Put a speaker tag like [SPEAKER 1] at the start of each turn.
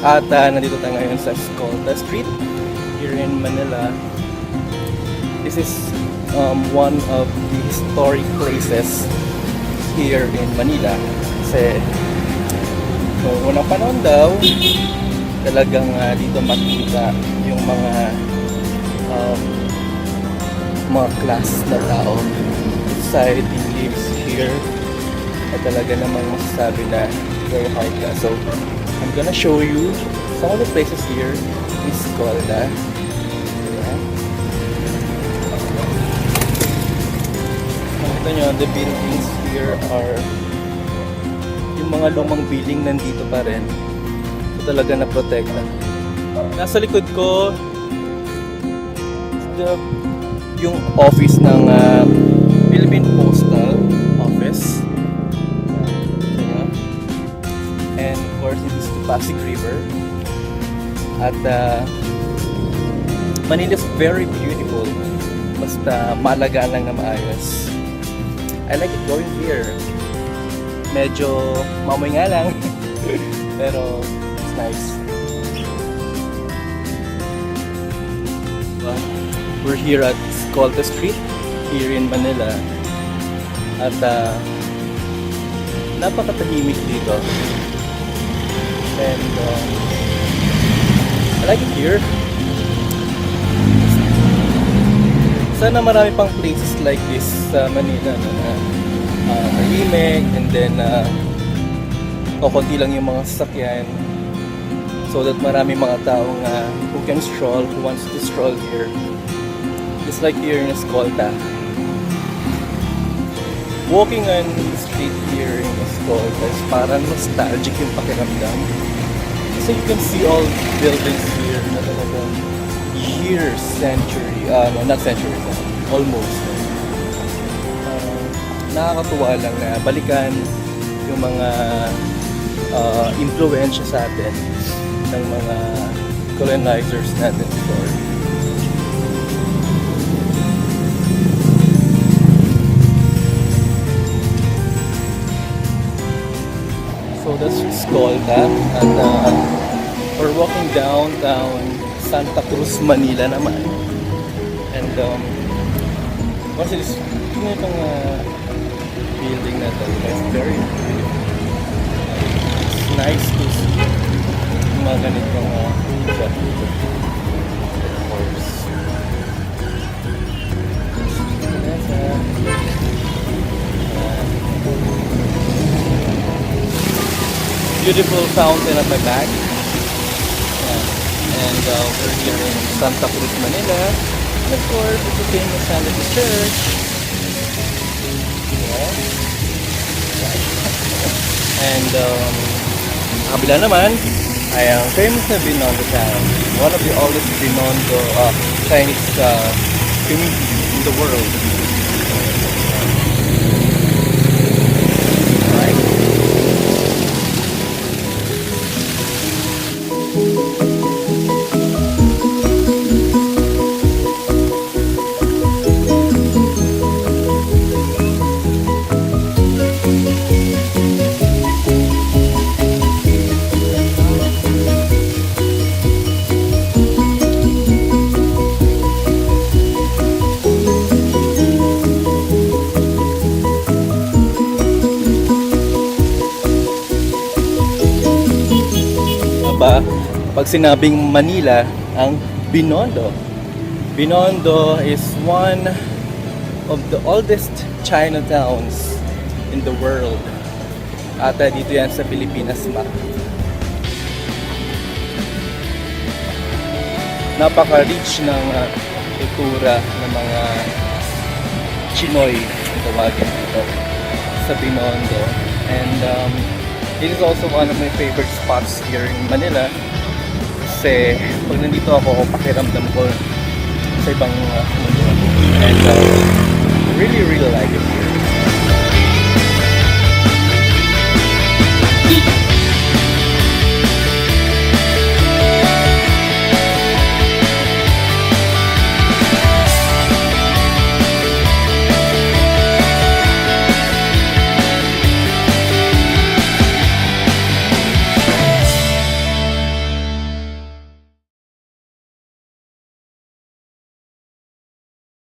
[SPEAKER 1] At nandito tayo ngayon sa Escolta Street here in Manila. This is one of the historic places here in Manila. Kasi noong unang panahon daw, talagang dito makita yung mga class na tao. Society lives here. At talaga namang masasabi na very high class. So, I'm gonna show you some of the places here in Escolta. Ayan. Nakita nyo, the buildings here are yung mga lumang building nandito pa rin. So, talaga na-protectan. Nasa likod ko yung office ng Philippine Postal Office. And of course, it is the Pasig River. At Manila is very beautiful. Basta maalagaan lang na maayos. I like it going here. Medyo mamoy nga lang. Pero it's nice. We're here at Escolta Street here in Manila. At napakatahimik dito. And I like it here. Sana marami pang places like this sa Manila na tahimik, and then konti lang yung mga sasakyan, so that marami mga taong who can stroll, who wants to stroll here. Just like here in Escolta. Walking on the street here in Escolta is parang nostalgic yung pakiramdam. So you can see all buildings here na talagang years, century, no, not century, almost. Nakakatuwa lang na balikan yung mga influensya sa atin ng mga colonizers natin before. So that's Escolta, and we're walking downtown Santa Cruz, Manila naman. And once it is, tingnan itong building na ito. It's very beautiful. It's nice to see yung mga ganitong shop dito. Of course. Beautiful fountain at my back. And we're here in Santa Cruz, Manila. And of course, it's the famous Santa Cruz Church. Yeah. And kabila naman ay ang famous na Binondo town. One of the oldest Binondo Chinese community in the world. Pag sinabing Manila, ang Binondo. Binondo is one of the oldest Chinatowns in the world. At dito yan sa Pilipinas map. Napaka-rich ng kultura ng mga Chinoy ang tawagin dito sa Binondo. And it is also one of my favorite spots here in Manila. Kasi pag nandito ako, pakiramdam ko sa ibang mundo. And really like it.